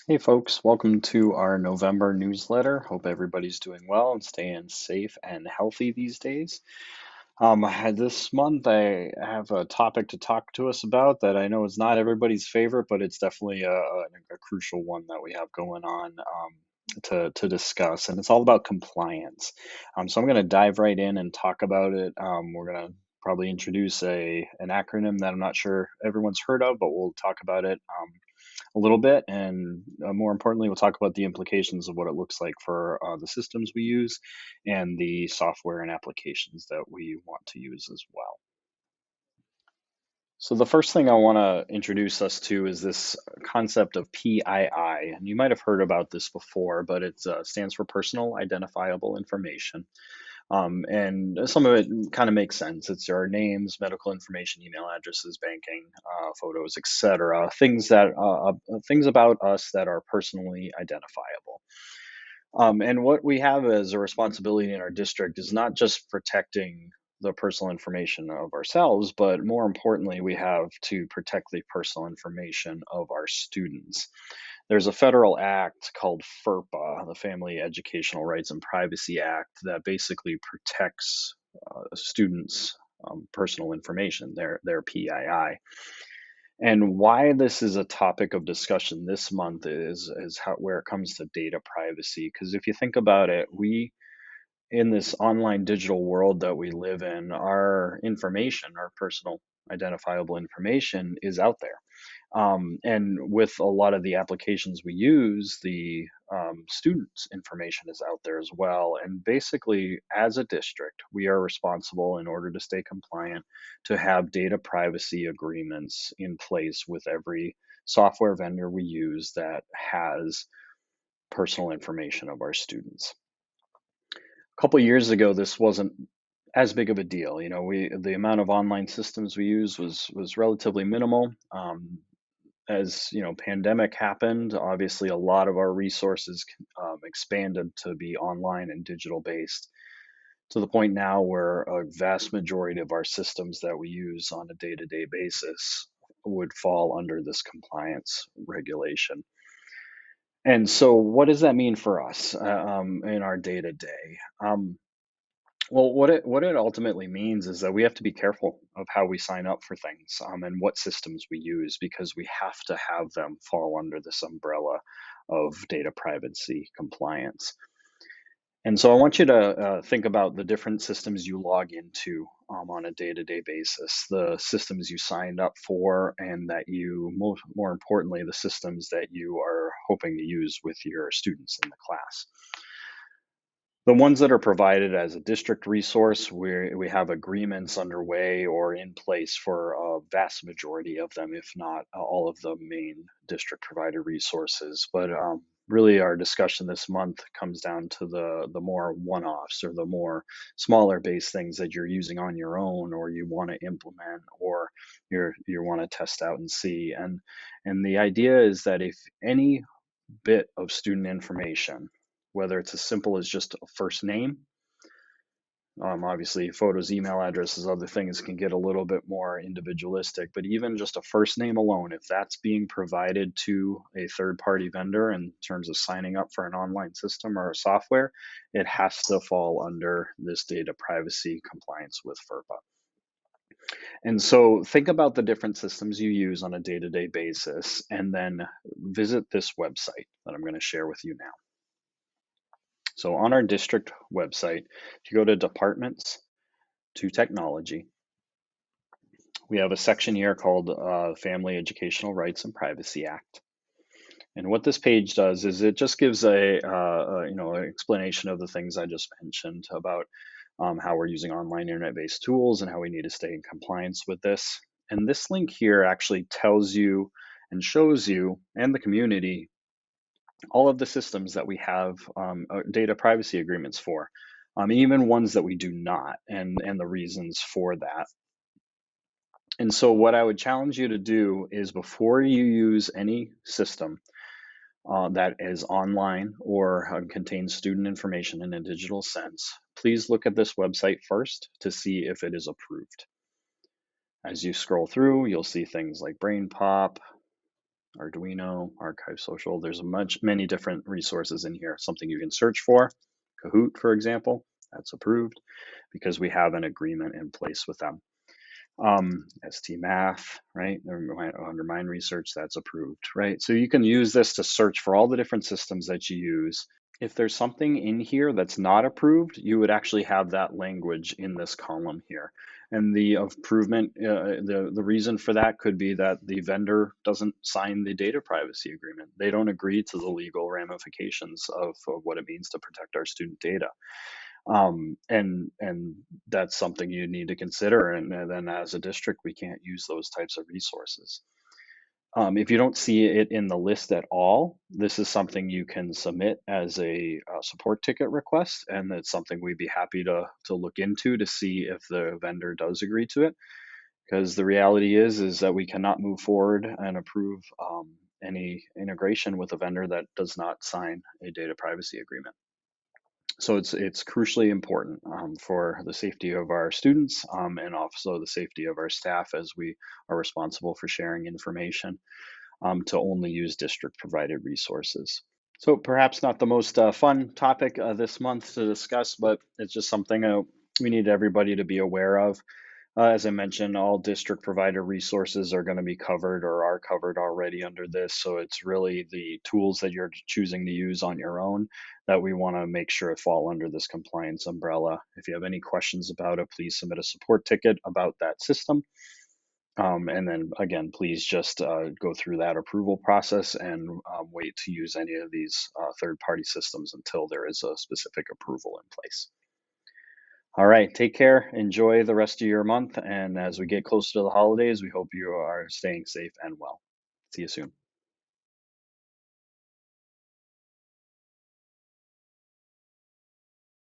Hey folks, welcome to our November newsletter. Hope everybody's doing well and staying safe and healthy these days. This month I have a topic to talk to us about that I know is not everybody's favorite, but it's definitely a crucial one that we have going on to discuss, and it's all about compliance. So I'm going to dive right in and talk about it. We're going to probably introduce an acronym that I'm not sure everyone's heard of, but we'll talk about it a little bit, and more importantly, we'll talk about the implications of what it looks like for the systems we use and the software and applications that we want to use as well. So the first thing I want to introduce us to is this concept of PII, and you might have heard about this before, but it stands for Personal Identifiable Information. And some of it kind of makes sense. It's our names, medical information, email addresses, banking, photos, etc. Things about us that are personally identifiable. And what we have as a responsibility in our district is not just protecting the personal information of ourselves, but more importantly, we have to protect the personal information of our students. There's a federal act called FERPA, the Family Educational Rights and Privacy Act, that basically protects students' personal information, their PII. And why this is a topic of discussion this month is how where it comes to data privacy. Because if you think about it, we in this online digital world that we live in, our information, our personal identifiable information is out there. And with a lot of the applications we use, the students' information is out there as well. And basically, as a district, we are responsible in order to stay compliant to have data privacy agreements in place with every software vendor we use that has personal information of our students. A couple years ago, this wasn't as big of a deal. You know, we the amount of online systems we use was relatively minimal. As you know, pandemic happened, obviously a lot of our resources expanded to be online and digital based, to the point now where a vast majority of our systems that we use on a day-to-day basis would fall under this compliance regulation. And so what does that mean for us in our day-to-day? Well, what it ultimately means is that we have to be careful of how we sign up for things, and what systems we use, because we have to have them fall under this umbrella of data privacy compliance. And so I want you to think about the different systems you log into on a day-to-day basis, the systems you signed up for, and that more importantly, the systems that you are hoping to use with your students in the class. The ones that are provided as a district resource, we have agreements underway or in place for a vast majority of them, if not all of the main district provided resources. But really, our discussion this month comes down to the more one-offs, or the more smaller base things that you're using on your own, or you want to implement, or you want to test out and see. And the idea is that if any bit of student information, whether it's as simple as just a first name, obviously photos, email addresses, other things can get a little bit more individualistic, but even just a first name alone, if that's being provided to a third party vendor in terms of signing up for an online system or a software, it has to fall under this data privacy compliance with FERPA. And so think about the different systems you use on a day-to-day basis, and then visit this website that I'm going to share with you now. So on our district website, if you go to Departments to Technology, we have a section here called Family Educational Rights and Privacy Act. And what this page does is it just gives an explanation of the things I just mentioned about how we're using online internet-based tools and how we need to stay in compliance with this. And this link here actually tells you and shows you and the community all of the systems that we have data privacy agreements for, even ones that we do not, and the reasons for that. And so what I would challenge you to do is, before you use any system that is online or contains student information in a digital sense, please look at this website first to see if it is approved. As you scroll through, you'll see things like Brain Pop, Arduino, Archive Social. There's many different resources in here. Something you can search for, Kahoot, for example, that's approved because we have an agreement in place with them. ST Math, right? Under Mind Research, that's approved, right? So you can use this to search for all the different systems that you use. If there's something in here that's not approved, you would actually have that language in this column here. And the improvement, the reason for that could be that the vendor doesn't sign the data privacy agreement. They don't agree to the legal ramifications of what it means to protect our student data. And that's something you need to consider. And then as a district, we can't use those types of resources. If you don't see it in the list at all, this is something you can submit as a support ticket request, and it's something we'd be happy to look into to see if the vendor does agree to it. Because the reality is that we cannot move forward and approve any integration with a vendor that does not sign a data privacy agreement. So it's crucially important for the safety of our students and also the safety of our staff as we are responsible for sharing information to only use district provided resources. So perhaps not the most fun topic this month to discuss, but it's just something we need everybody to be aware of. As I mentioned, all district provider resources are going to be covered or are covered already under this. So it's really the tools that you're choosing to use on your own that we want to make sure fall under this compliance umbrella. If you have any questions about it, please submit a support ticket about that system. And then again, please just go through that approval process and wait to use any of these third-party systems until there is a specific approval in place. All right, take care. Enjoy the rest of your month. And as we get closer to the holidays, we hope you are staying safe and well. See you soon.